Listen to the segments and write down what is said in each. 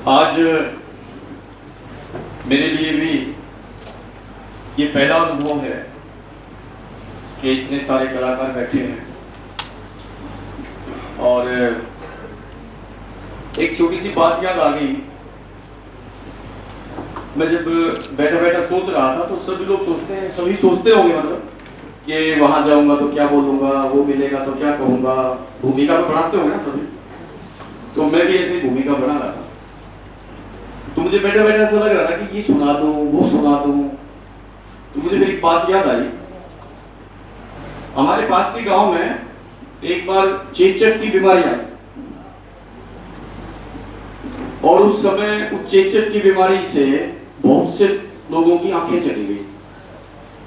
आज मेरे लिए भी ये पहला अनुभव है कि इतने सारे कलाकार बैठे हैं और एक छोटी सी बात याद आ गई। मैं जब बैठा बैठा सोच रहा था तो सभी लोग सभी सोचते होंगे मतलब कि वहां जाऊंगा तो क्या बोलूंगा, वो मिलेगा तो क्या कहूंगा। भूमिका तो बनाते होंगे ना सभी, तो मैं भी ऐसी भूमिका बना रहा था। तो मुझे बैठा बैठा ऐसा लग रहा था कि ये सुना दूं, वो सुना दूं। तो मुझे फिर एक बात याद आई। हमारे पास के गांव में एक बार चेचक की बीमारी आई और उस समय उस चेचक की बीमारी से बहुत से लोगों की आंखें चली गई।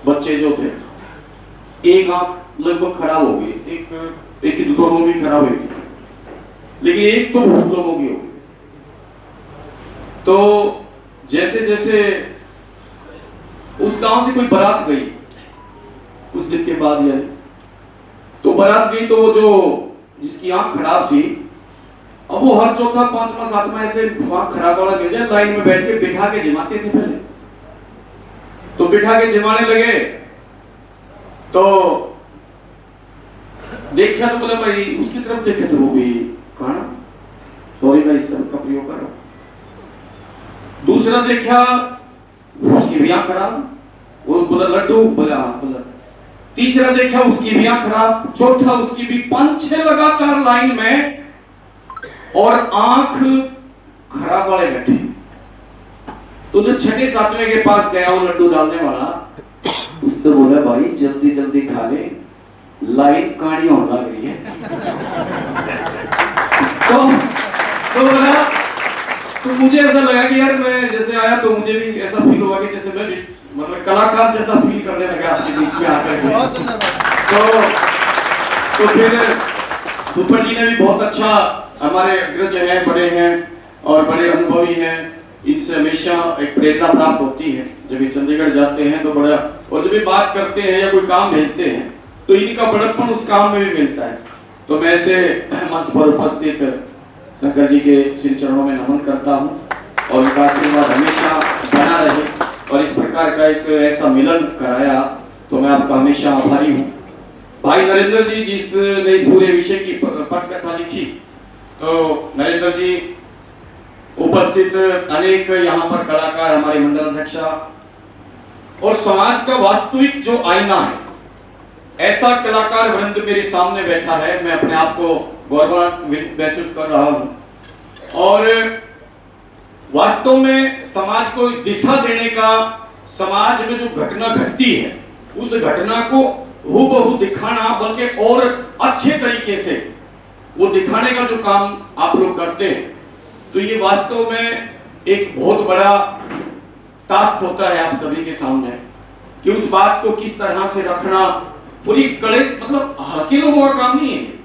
बच्चे जो थे, एक आंख लगभग खराब हो गई, एक की दोनों भी खराब हुई, लेकिन एक तो बहुत लोगों की हो गई। तो जैसे जैसे उस गांव से कोई बारात गई कुछ दिन के बाद, यानी तो बारात गई तो जो जिसकी आंख खराब थी, अब वो हर चौथा पांचवा सातवां ऐसे आंख खराब वाला मिल जाए लाइन में बैठ के बिठा के जमाते थे। पहले तो बिठा के जमाने लगे तो देखा तो बोला भाई उसकी तरफ देखे तो वो भी खाना, सॉरी मैं इस शब्द का प्रयोग कर रहा हूं। दूसरा देखा उसकी भी आंख खराब, वो बोला लड्डू, बोला बोला। तीसरा देखा उसकी भी आंख खराब, चौथा उसकी भी, 5-6 लगातार लाइन में और आंख खराब वाले बैठे। तो जो छठे सातवें के पास गया वो लड्डू डालने वाला, उसने बोला भाई जल्दी जल्दी खा ले, लाइन काड़ी होने लग रही है। तो बोला, तो मुझे ऐसा लगा कि यार मैं जैसे आया तो मुझे भी ऐसा फील हुआ कि जैसे मैं भी मतलब कलाकार जैसा फील करने लगा आपके बीच में आकर के। तो फिर सुपर जी ने भी बहुत अच्छा, हमारे अग्रज हैं, बड़े हैं और बड़े अनुभवी हैं, इनसे हमेशा एक प्रेरणा प्राप्त होती है। जब ये चंडीगढ़ जाते हैं तो बड़ा, और जब ये बात करते हैं या कोई काम भेजते हैं तो इनका बड़प्पन उस काम में भी मिलता है। तो मैं ऐसे मंच पर उपस्थित शंकर जी के श्री चरणों में नमन करता हूँ और उनका आशीर्वाद हमेशा बना रहे और इस प्रकार का एक ऐसा मिलन कराया तो मैं आपका हमेशा आभारी हूँ। भाई नरेंद्र जी जिसने इस पूरे विषय की पटकथा लिखी, तो नरेंद्र जी उपस्थित अनेक यहाँ पर कलाकार, हमारे मंडल अध्यक्षा और समाज का वास्तविक जो आईना है, ऐसा कलाकार वृंद मेरे सामने बैठा है। मैं अपने आप को गौरवान्वित महसूस कर रहा हूं और वास्तव में समाज को दिशा देने का, समाज में जो घटना घटती है उस घटना को हूबहू दिखाना, बल्कि और अच्छे तरीके से वो दिखाने का जो काम आप लोग करते हैं, तो ये वास्तव में एक बहुत बड़ा टास्क होता है आप सभी के सामने कि उस बात को किस तरह से रखना। पूरी कड़े मतलब हल्के लोगों का काम नहीं है।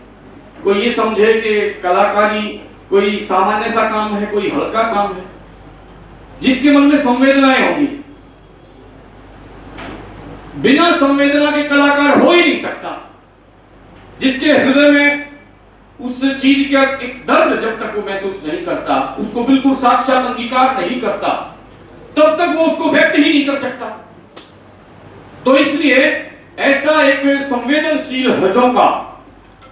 कोई ये समझे कि कलाकारी कोई सामान्य सा काम है, कोई हल्का काम है। जिसके मन में संवेदनाएं होगी, बिना संवेदना के कलाकार हो ही नहीं सकता। जिसके हृदय में उस चीज का एक दर्द जब तक वो महसूस नहीं करता, उसको बिल्कुल साक्षात अंगीकार नहीं करता, तब तक वो उसको व्यक्त ही नहीं कर सकता। तो इसलिए ऐसा एक संवेदनशील हृदयों का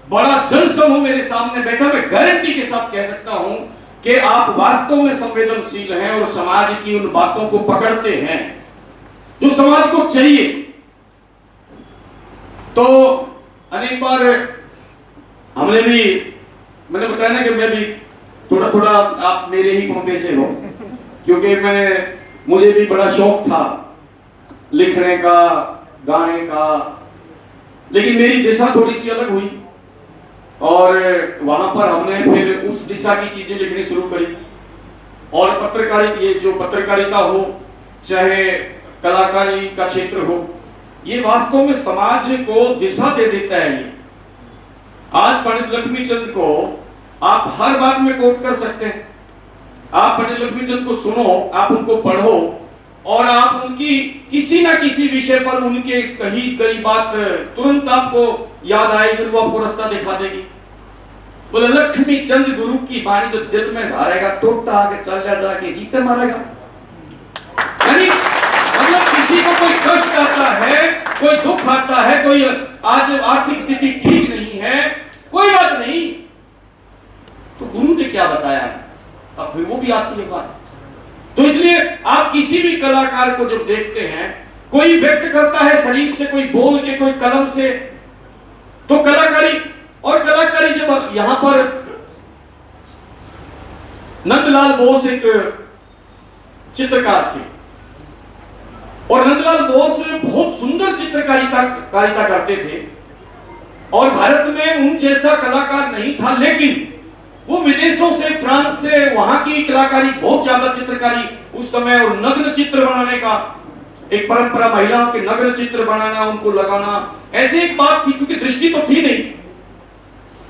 बड़ा जनसमूह मेरे सामने बैठा, मैं गारंटी के साथ कह सकता हूं कि आप वास्तव में संवेदनशील हैं और समाज की उन बातों को पकड़ते हैं जो समाज को चाहिए। तो अनेक बार हमने भी, मैंने बताया ना कि मैं भी थोड़ा थोड़ा, आप मेरे ही कॉपी से हो, क्योंकि मुझे भी बड़ा शौक था लिखने का, गाने का, लेकिन मेरी दिशा थोड़ी सी अलग हुई और वहां पर हमने फिर उस दिशा की चीजें लिखनी शुरू करी। और ये जो पत्रकारिता हो, चाहे कलाकारी का क्षेत्र हो, ये वास्तव में समाज को दिशा दे देता है। ये आज पंडित लक्ष्मीचंद को आप हर बात में कोट कर सकते हैं। आप पंडित लक्ष्मीचंद को सुनो, आप उनको पढ़ो और आप उनकी किसी ना किसी विषय पर उनके कही गई बात तुरंत आपको याद आएगी, वो आपको रास्ता दिखा देगी। बोले लक्ष्मी चंद गुरु की वाणी जो दिल में धारेगा टूटता आगे चल जाके जीते मारेगा। यानी मतलब किसी को कोई कष्ट आता है, कोई दुख आता है, कोई आज आर्थिक स्थिति ठीक नहीं है, कोई बात नहीं, तो गुरु ने क्या बताया है, अब फिर वो भी आती है बात। तो इसलिए आप किसी भी कलाकार को जब देखते हैं, कोई व्यक्त करता है शरीर से, कोई बोल के, कोई कलम से, तो कलाकारी और कलाकारी जब यहां पर नंदलाल बोस एक चित्रकार थे और नंदलाल बोस बहुत सुंदर चित्रकारिता करते थे और भारत में उन जैसा कलाकार नहीं था, लेकिन वो विदेशों से, फ्रांस से, वहां की कलाकारी बहुत ज्यादा चित्रकारी उस समय, और नग्न चित्र बनाने का एक परंपरा, महिलाओं के नग्न चित्र बनाना, उनको लगाना, ऐसी एक बात थी क्योंकि दृष्टि तो थी नहीं।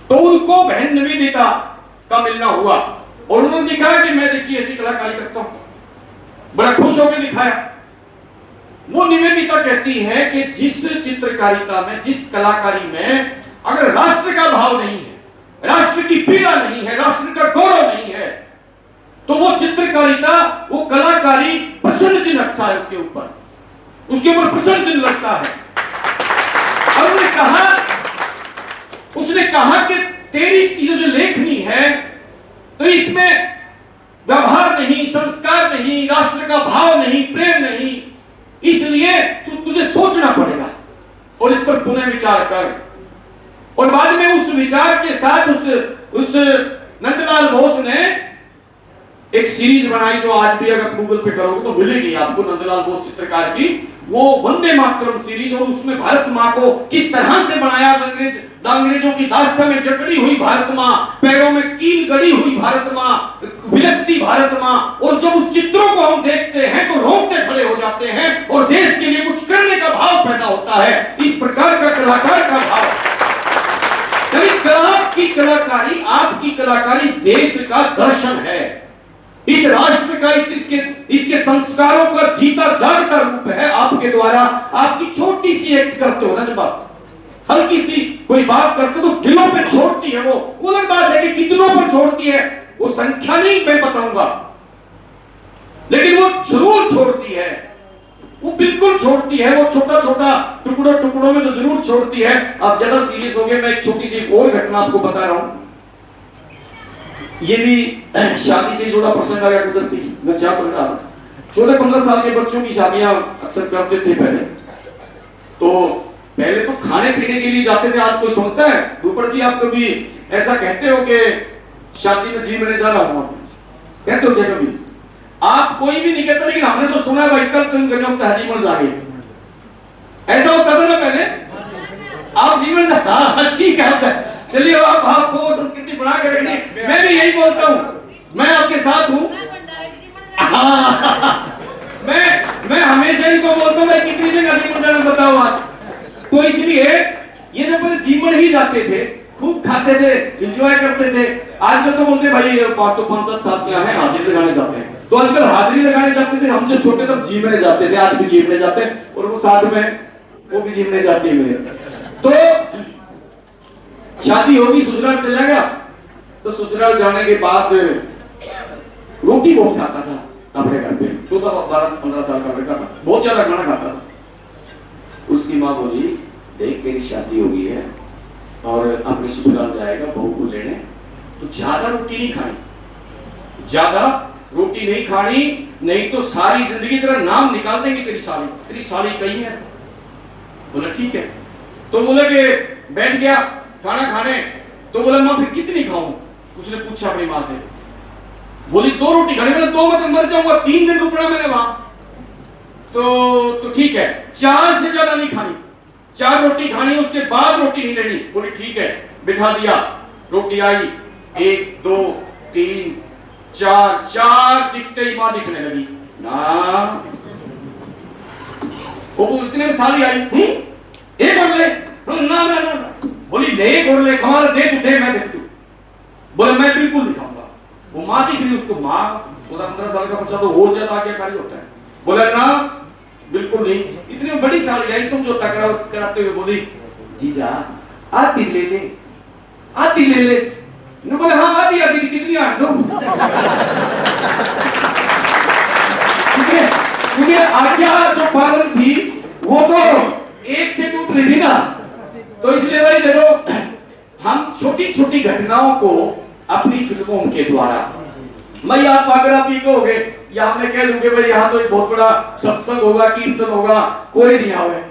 तो उनको बहन निवेदिता का मिलना हुआ और उन्होंने दिखाया कि मैं देखिए ऐसी कलाकारी करता हूं, बड़ा खुश होकर दिखाया। वो निवेदिता कहती है कि जिस चित्रकारिता में, जिस कलाकारी में अगर राष्ट्र का भाव नहीं है, राष्ट्र की पीड़ा नहीं है, राष्ट्र का गौरव नहीं है, तो वो चित्रकारिता, वो कलाकारी प्रश्न चिन्ह रखता है उसके ऊपर, उसके ऊपर प्रश्न चिन्ह लगता है। और उसने कहा कि तेरी जो लेखनी है, तो इसमें व्यवहार नहीं, संस्कार नहीं, राष्ट्र का भाव नहीं, प्रेम नहीं, इसलिए तुझे सोचना पड़ेगा और इस पर पुनः विचार कर। और बाद में उस विचार के साथ उस नंदलाल बोस ने एक सीरीज बनाई जो आज भी अगर गूगल पे करोगे तो मिलेगी आपको, नंदलाल बोस चित्रकार की, वो वंदे मातरम सीरीज। और उसमें भारत माँ को किस तरह से बनाया, अंग्रेजों की दास्तां में जकड़ी हुई भारत माँ, पैरों में कील गड़ी हुई भारत माँ, विलखती भारत माँ। और जब उस चित्रों को हम देखते हैं तो रोंगटे खड़े हो जाते हैं और देश के लिए कुछ करने का भाव पैदा होता है। इस प्रकार का कलाकार का भाव, आपकी कलाकारी, आपकी कलाकारी इस देश का दर्शन है, इस राष्ट्र का, इसके संस्कारों का जीता जागता रूप है। आपके द्वारा आपकी छोटी सी एक्ट करते हो ना, जब आप हल्की सी कोई बात करते हो तो दिलों पे छोड़ती है। वो अलग बात है कि कितनों पर छोड़ती है, वो संख्या नहीं मैं बताऊंगा, लेकिन वो जरूर छोड़ती है, वो बिल्कुल छोड़ती है। वो छोटा छोटा टुकड़ों में तो जरूर छोड़ती है। आप ज्यादा सीरियस हो गए, मैं एक छोटी सी और घटना आपको बता रहा हूं। ये भी शादी से जुड़ा प्रसंग आया गुजरती। मैं 14-15 साल के बच्चों की शादियां अक्सर करते थे पहले। तो पहले तो खाने पीने के लिए जाते थे, आज कोई सुनता है? ऊपर जी आप कभी ऐसा कहते हो कि शादी में जी मैंने जा रहा हूं, कहते हो क्या कभी? आप कोई भी नहीं कहता, लेकिन हमने तो सुना भाई कल तुम कन्या तहजीमन जागे, ऐसा होता था ना पहले। आप जीवन हाँ ठीक है, चलिए आप आपको संस्कृति बना के रखनी। मैं भी यही बोलता हूँ, मैं आपके साथ हूँ। मैं हमेशा इनको बोलता हूँ, मैं कितनी जगह जीवन जाना बताओ आज। तो इसलिए ये जब पहले जीवन ही जाते थे, खूब खाते थे, एंजॉय करते थे। आजकल तो बोलते भाई 5-7 साथ में हैं, हाजिरी लगाने जाते हैं। तो आजकल हाजिरी लगाने जाते थे, हम जब छोटे तब जीवने जाते थे, आज भी जीवने जाते हैं, और वो साथ में वो भी जीवने जाती है मेरे। तो शादी होगी, ससुराल चला गया, तो ससुराल जाने के बाद रोटी बहुत खाता था अपने घर पे। 14-15 साल का लड़का था, बहुत ज्यादा खाना खाता था। उसकी माँ बोली, देख तेरी शादी हो गई है और अपने ससुराल जाएगा बहू को लेने, तो ज्यादा रोटी नहीं खानी, ज्यादा रोटी नहीं खानी, नहीं तो सारी जिंदगी तेरा नाम निकाल देंगे। तेरी साली कही है। बोला ठीक है। तो बोले कि बैठ गया खाना खाने, तो बोला माँ फिर कितनी खाऊं? उसने पूछा अपनी माँ से। बोली 2 रोटी खानी। बोले 2 मतलब मर जाऊंगा, 3 दिन रुकना मैंने वहां। तो ठीक है, 4 से ज्यादा नहीं खानी, 4 रोटी खानी, उसके बाद रोटी नहीं लेनी। बोली ठीक है, बिठा दिया। रोटी आई, 1 2 3 4 दिखते ही मां दिखने लगी ना। वो इतने में साली आई, एक और ले ना ना ना। बोली ले एक और ले, कमाल दे तू, दे मैं देखती हूँ। बोले मैं बिल्कुल नहीं खाऊंगा। वो मां दिख रही उसको, मां 14-15 साल का बच्चा तो और ज्यादा आज्ञाकारी होता है। बोला ना बिल्कुल नहीं। इतनी बड़ी साली आई, समझौता कराते हुए बोली जीजा आती ले ले, आती ले ले। ने बोले हाँ आधी आधी कितनी आठ दो। ठीक है, क्योंकि आज्ञा जो पालन थी वो तो एक से टूट रही थी ना, तो इसलिए भाई देखो हम छोटी छोटी घटनाओं को अपनी फिल्मों के द्वारा, मैं आप अगर आप ये कहोगे या हमने कह दूंगे भाई यहाँ तो एक बहुत बड़ा सत्संग होगा, कीर्तन होगा, कोई नहीं आवे,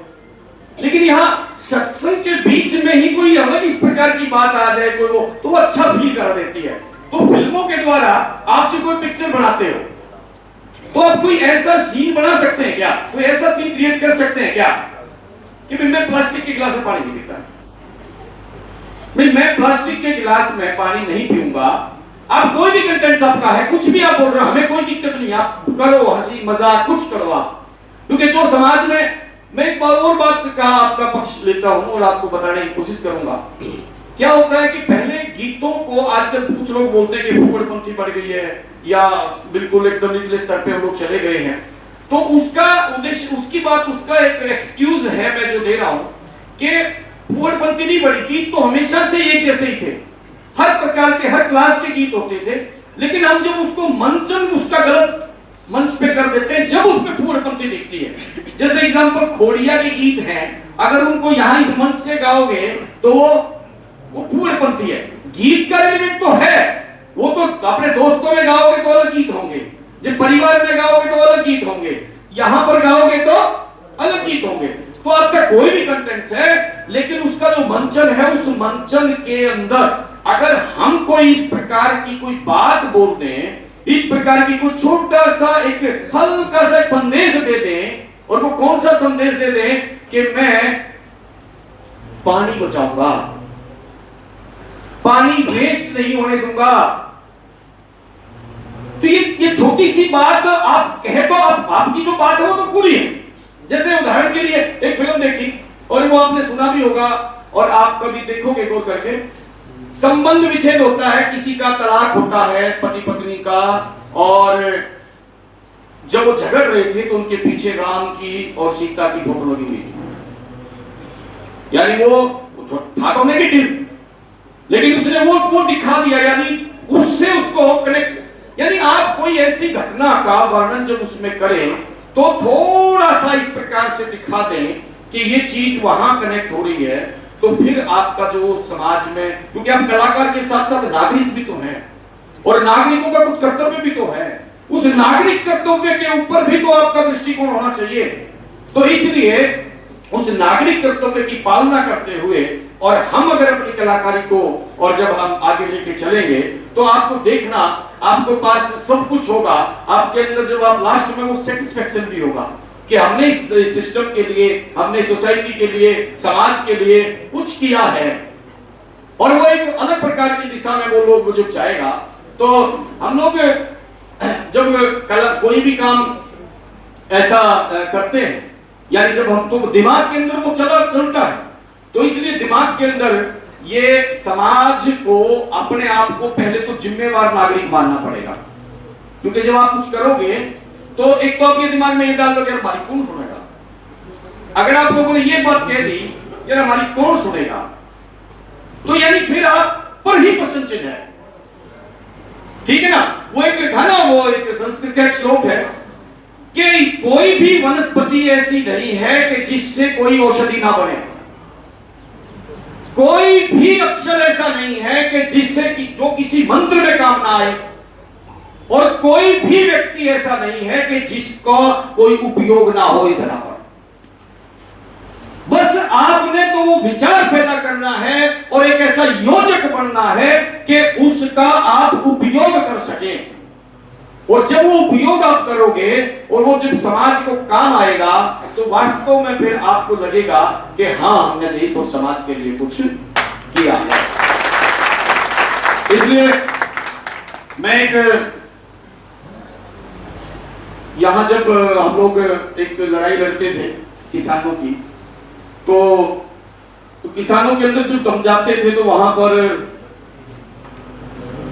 लेकिन यहाँ सत्संग के बीच में ही कोई अलग इस प्रकार की बात आ जाए कोई वो, तो वो अच्छा फील करा देती है। तो फिल्मों के द्वारा आप जो कोई पिक्चर बनाते हो तो आप कोई ऐसा सीन बना सकते हैं क्या, कोई ऐसा सीन क्रिएट कर सकते हैं क्या कि मैं प्लास्टिक के गिलास में पानी नहीं पीता, मैं प्लास्टिक के गिलास में पानी नहीं पीऊंगा। आप कोई भी कंटेंट आपका है, कुछ भी आप बोल रहे हो, हमें कोई दिक्कत नहीं, आप करो हंसी मजाक कुछ करो आप, क्योंकि जो समाज में, मैं एक बार और बात का आपका पक्ष लेता हूं और आपको बताने की कोशिश करूंगा। क्या होता है कि पहले गीतों को आजकल कुछ लोग बोलते हैं कि फुकड़पंथी बढ़ गई है या बिल्कुल एकदम निचले स्तर पे हम लोग चले गए हैं, तो उसका उद्देश्य, उसकी बात, उसका एक एक्सक्यूज है मैं जो दे रहा हूं कि फुकड़पंथी नहीं बढ़ी, गीत तो हमेशा से एक जैसे ही थे, हर प्रकार के हर क्लास के गीत होते थे, लेकिन हम जब उसको मंचन उसका गलत मंच पे कर देते हैं, जब उसमें फुकड़पंथी दिखती है। जैसे एग्जांपल खोड़िया के गीत हैं, अगर उनको यहां इस मंच से गाओगे तो वो फुकड़पंथी है। गीत का एलिमेंट तो है, वो तो अपने दोस्तों में गाओगे तो अलग गीत होंगे, जब परिवार में गाओगे तो अलग गीत होंगे, यहां पर गाओगे तो अलग गीत होंगे। तो आपका कोई भी कंटेंट है, लेकिन उसका जो मंचन है, उस मंचन के अंदर अगर हम कोई इस प्रकार की कोई बात बोल दें, इस प्रकार की कोई छोटा सा एक हल्का सा संदेश दे दें, और वो कौन सा संदेश दे दें कि मैं पानी बचाऊंगा, पानी वेस्ट नहीं होने दूंगा, तो ये छोटी सी बात आप कहे तो आपकी जो बात है वो तो पूरी है। जैसे उदाहरण के लिए एक फिल्म देखी और वो आपने सुना भी होगा और आप कभी देखोगे गौर करके, संबंध विच्छेद होता है, किसी का तलाक होता है पति पत्नी का, और जब वो झगड़ रहे थे तो उनके पीछे राम की और सीता की फोटो लगी हुई थी, यानी वो था तो नेगेटिव, लेकिन उसने वो दिखा दिया, यानी उससे उसको कनेक्ट, यानी आप कोई ऐसी घटना का वर्णन जब उसमें करें तो थोड़ा सा इस प्रकार से दिखा दें कि ये चीज वहां कनेक्ट हो रही है, तो फिर आपका जो समाज में, क्योंकि आप कलाकार के साथ साथ नागरिक भी तो हैं, और नागरिकों का कुछ कर्तव्य भी तो है, उस नागरिक कर्तव्य के ऊपर भी तो आपका दृष्टिकोण होना चाहिए। तो इसलिए उस नागरिक कर्तव्य की पालना करते हुए, और हम अगर अपनी कलाकारी को और जब हम आगे लेके चलेंगे तो आपको देखना, आपके पास सब कुछ होगा, आपके अंदर जब आप लास्ट में वो सेटिस्फेक्शन भी होगा कि हमने इस सिस्टम के लिए, हमने सोसाइटी के लिए, समाज के लिए कुछ किया है, और वो एक अलग प्रकार की दिशा में वो लोग जब जाएगा। तो हम लोग जब कोई भी काम ऐसा करते हैं, यानी जब हम, तो दिमाग के अंदर वो चलता है, तो इसलिए दिमाग के अंदर ये समाज को, अपने आप को पहले तो जिम्मेवार नागरिक मानना पड़ेगा, क्योंकि जब आप कुछ करोगे तो एक तो आपके दिमाग में ये डाल दो कि हमारी कौन सुनेगा। अगर आप लोगों ने ये बात कह दी यार हमारी कौन सुनेगा, तो यानी फिर आप पर ही प्रश्न चिन्ह है, ठीक है ना। वो एक था ना, वो एक संस्कृत का एक श्लोक है कि कोई भी वनस्पति ऐसी नहीं है कि जिससे कोई औषधि ना बने, कोई भी अक्षर ऐसा नहीं है कि जिससे जो किसी मंत्र में काम ना आए, और कोई भी व्यक्ति ऐसा नहीं है कि जिसका कोई उपयोग ना हो इस धरा पर। बस आपने तो वो विचार पैदा करना है और एक ऐसा योजक बनना है कि उसका आप उपयोग कर सके, और जब वो उपयोग आप करोगे और वो जब समाज को काम आएगा तो वास्तव में फिर आपको लगेगा कि हाँ हमने देश और समाज के लिए कुछ किया है। इसलिए मैं एक, यहां जब हम लोग एक लड़ाई लड़ते थे किसानों की, तो किसानों के अंदर जब हम जाते थे तो वहां पर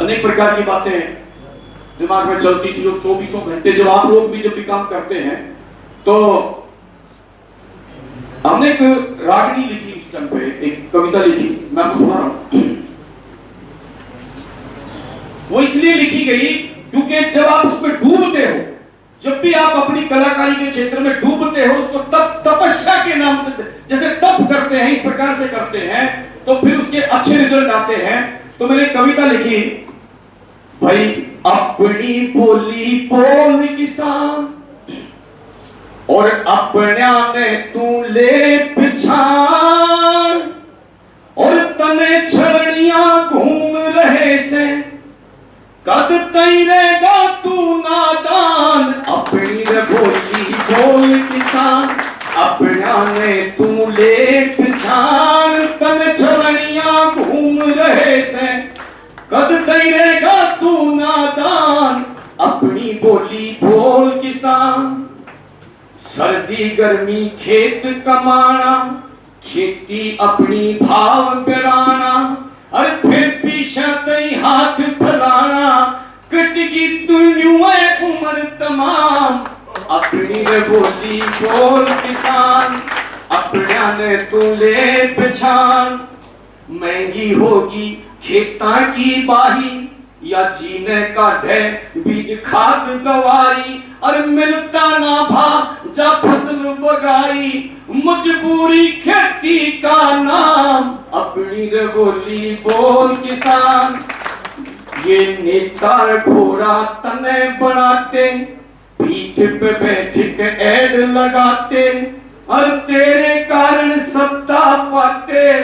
अनेक प्रकार की बातें दिमाग में चलती थी, और 24 घंटे जब आप लोग भी जब भी काम करते हैं, तो हमने एक रागनी लिखी उस टाइम पे, एक कविता लिखी, मैं आपको सुना रहा हूं। वो इसलिए लिखी गई क्योंकि जब आप उसमें डूबते हो, जब भी आप अपनी कलाकारी के क्षेत्र में डूबते हो, उसको तप तपस्या के नाम से जैसे तप करते हैं, इस प्रकार से करते हैं, तो फिर उसके अच्छे रिजल्ट आते हैं। तो मैंने कविता लिखी, भाई अपनी बोली बोल किसान और अपना ने तू ले पिछाड़, और तने छड़ियां घूम रहे से कद तैरेगा तू नादान। अपनी बोली बोल किसान, अपना ने तू ले पिछाड़, तने छड़ियां घूम रहे से कद तैरेगा तू नादान। अपनी बोली बोल किसान, सर्दी गर्मी खेत कमाना, खेती अपनी भाव पेराना, और फिर पीछे तई हाथ फैलाना, कटगी दुनिया उम्र तमाम। अपनी बोली बोल किसान, अपना ने तू ले पहचान। महंगी होगी खेता की बाही, या जीने का दे बीज खाद दवाई, और मिलता ना भा जा फसल बगाई, मजबूरी खेती का नाम। अपनी बोली बोल किसान, ये नेता घोड़ा तने बनाते, पीठ पे बैठ के ऐड लगाते, और तेरे कारण सत्ता पाते,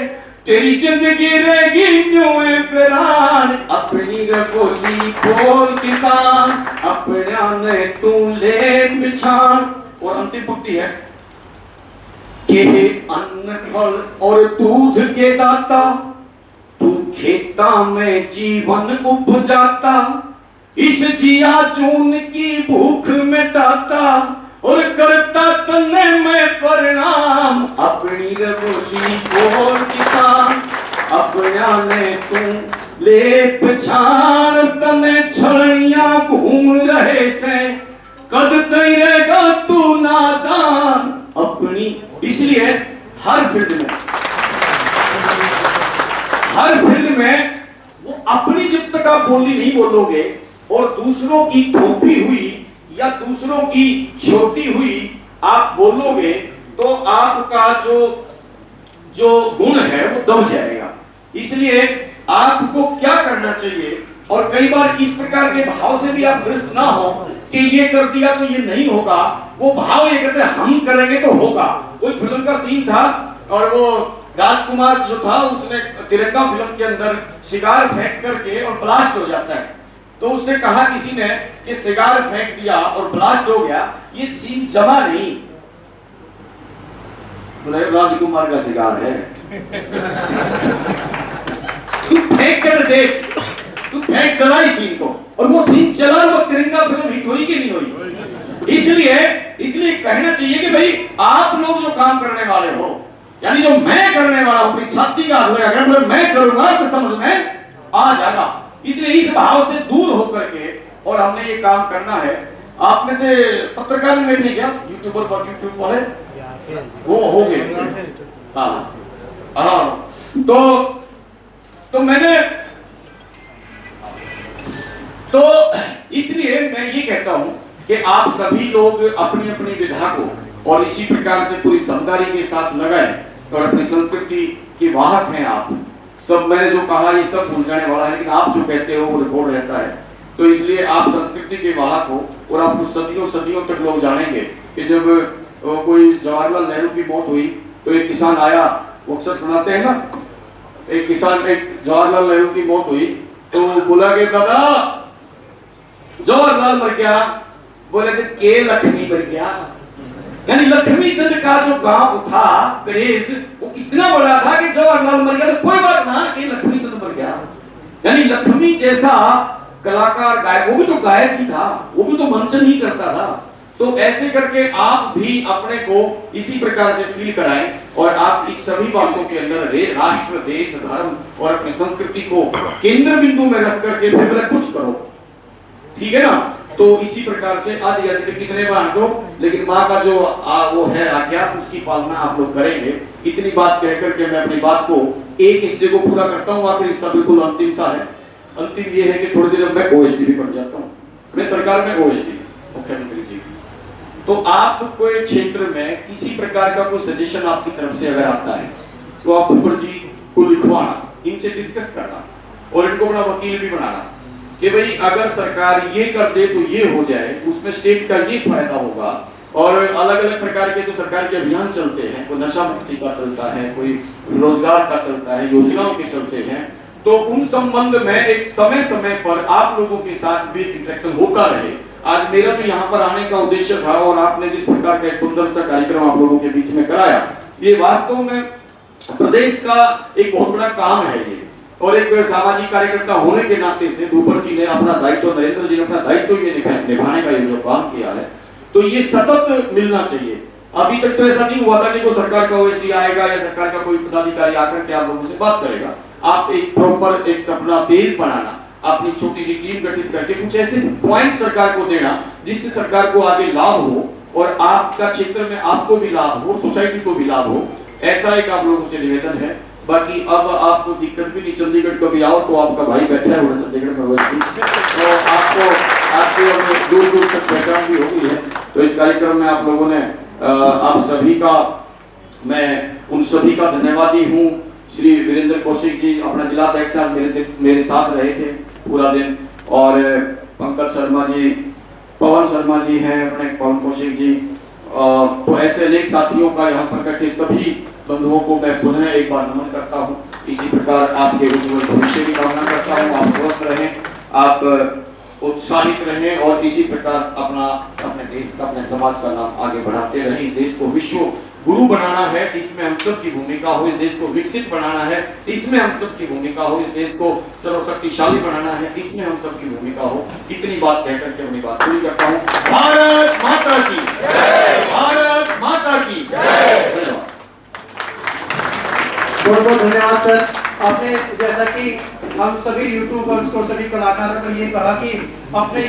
तेरी जिंदगी रहेगी न्यूए पिरान। अपनी बोली बोल किसान, अपना ने तू ले पिछाड़। और अंतिम पंक्ति है कि अन्न फल और दूध के दाता, तू खेता में जीवन उपजाता, इस जिया चून की भूख मिटाता, और करता तने में परिणाम। अपनी बोली बोल किसान, अपना ने तू ले पहचान, तने छड़ियां घूम रहे से कद तैरेगा तू नादान। अपनी, इसलिए हर फील्ड में वो अपनी जब तक आप बोली नहीं बोलोगे और दूसरों की थोपी हुई या दूसरों की छोटी हुई आप बोलोगे, तो आपका जो गुण है वो दब जाएगा। इसलिए आपको क्या करना चाहिए, और कई बार इस प्रकार के भाव से भी आप ग्रस्त ना हो कि ये कर दिया तो ये नहीं होगा, वो भाव ये कहते हैं हम करेंगे तो होगा। कोई फिल्म का सीन था और वो राजकुमार जो था उसने तिरंगा फिल्म के अंदर सिगार फेंक करके और ब्लास्ट हो जाता है, तो उसने कहा किसी ने कि सिगार फेंक दिया और ब्लास्ट हो गया, ये सीन जमा नहीं। बोले राजकुमार का सिगार है, तू फेंक कर देख, तू फेंक चला इस सीन को, और वो सीन चला, वो तिरंगा फिल्म हिट हुई कि नहीं हुई। इसलिए कहना चाहिए कि भाई आप लोग जो काम करने वाले हो, यानी जो मैं करने वाला हूं, अपनी छाती का हाथ लगा कर मैं करूंगा तो समझ में आ जाएगा। इसलिए इस भाव से दूर होकर के और हमने ये काम करना है। आप में से पत्रकार में बैठे क्या, यूट्यूबर पर यूट्यूब वाले वो हो गए, हाँ, तो मैंने तो इसलिए मैं ये कहता हूं कि आप सभी लोग अपनी अपनी विधा को और इसी प्रकार से पूरी दमदारी के साथ लगाएं, और अपनी संस्कृति के वाहक हैं आप सब। मैंने जो कहा ये सब भूल जाने वाला है, लेकिन आप जो कहते हो वो रिकॉर्ड रहता है। तो इसलिए आप संस्कृति के वाहक हो, और आपको सदियों सदियों तक लोग जानेंगे कि जब कोई जवाहरलाल नेहरू की मौत हुई तो एक किसान आया, वो अक्सर सुनाते हैं ना, एक जवाहरलाल नेहरू की मौत हुई तो बोला कि दादा जवाहरलाल मर गया, बोले के लक्ष्मी मर गया। यानी लक्ष्मी चंद का जो गांव था क्रेज, वो कितना बड़ा था कि जवाहरलाल मर गया तो कोई बात ना कि लक्ष्मी चंद मर गया। यानी लक्ष्मी जैसा कलाकार गायक, वो भी तो गायक ही था, वो भी तो मंचन ही करता था। तो ऐसे करके आप भी अपने को इसी प्रकार से फील कराएं, और आपकी सभी बातों के अंदर राष्ट्र, देश, धर्म और अपनी संस्कृति को केंद्र बिंदु में रख करके फिर कुछ करो, ठीक है ना। तो इसी प्रकार से आदि आदि कितने बार दो, लेकिन माँ का जो वो है आज्ञा, उसकी पालना आप लोग करेंगे। इतनी बात कहकर के मैं अपनी बात को एक हिस्से को पूरा करता हूँ, आखिर हिस्सा बिल्कुल अंतिम सा है अंतिम ये है कि थोड़ी देर में ओएसडी भी बन जाता हूँ, मैं सरकार में ओएसडी मुख्यमंत्री जी। तो आप कोई क्षेत्र में किसी प्रकार का कोई सजेशन आपकी तरफ से अगर आता है तो आप भूपेंद्र जी को लिखवाना, इनसे डिस्कस करना और इनको अपना वकील भी बनाना कि भाई अगर सरकार ये कर दे तो ये हो जाए, उसमें स्टेट का ये फायदा होगा। और अलग अलग प्रकार के जो सरकार के अभियान चलते हैं, कोई नशा मुक्ति का चलता है, कोई रोजगार का चलता है, योजनाओं के चलते हैं, तो उन संबंध में एक समय समय पर आप लोगों के साथ भी इंटरेक्शन होता रहे। आज मेरा जो यहाँ पर आने का उद्देश्य था और आपने जिस प्रकार का एक सुंदर सा कार्यक्रम आप लोगों के बीच में कराया, ये वास्तव में प्रदेश का एक बहुत बड़ा काम है ये। और एक सामाजिक कार्यकर्ता होने के नाते से धूपर जी ने अपना दायित्व, नरेंद्र जी ने अपना दायित्व ये निभाने का ये जो काम किया है, तो ये सतत मिलना चाहिए। अभी तक तो ऐसा नहीं हुआ था कि कोई सरकार का ओएसडी आएगा या सरकार का कोई पदाधिकारी आकर के आप लोगों से बात करेगा। आप एक प्रॉपर एक अपना बेस बनाना, अपनी छोटी सी टीम गठित करके कुछ ऐसे पॉइंट सरकार को देना जिससे सरकार को आगे लाभ हो और आपका क्षेत्र में आपको भी लाभ हो, सोसाइटी को भी लाभ हो। ऐसा एक आप लोगों से निवेदन है। बाकी अब आपको दिक्कत भी नहीं, चंडीगढ़ कभी आओ तो आपका भाई बैठा है वो चंडीगढ़ में ओएसडी, तो आपको आपके दूर दूर तक पहचान भी हो गई है। तो इस कार्यक्रम में आप लोगों ने आप सभी का, मैं उन सभी का धन्यवादी हूँ। श्री वीरेंद्र कौशिक जी अपना जिला अध्यक्ष मेरे साथ रहे थे पूरा दिन, और पंकज शर्मा जी, पवन शर्मा जी हैं अपने, पवन कौशिक जी, तो ऐसे अनेक साथियों का यहाँ पर करके सभी बंधुओं को मैं पुनः एक बार नमन करता हूँ। इसी प्रकार आपके उज्जवल भविष्य की कामना करता हूँ। आप स्वस्थ रहें, आप उत्साहित रहें और इसी प्रकार अपने देश का, अपने समाज का नाम आगे बढ़ाते रहें। इस देश को विश्व गुरु बनाना है, इसमें हम सब की भूमिका हो। इस देश को विकसित बनाना है, इसमें हम सब की भूमिका हो। इस देश को सर्वशक्तिशाली बनाना है, इसमें हम सब की भूमिका हो। इतनी बात कहकर के अपनी बात पूरी करता हूँ। भारत माता की जय, भारत माता की जय। धन्यवाद, बहुत बहुत धन्यवाद सर। आपने जैसा कि हम सभी यूट्यूबर्स को, सभी कलाकारों को ये कहा कि अपने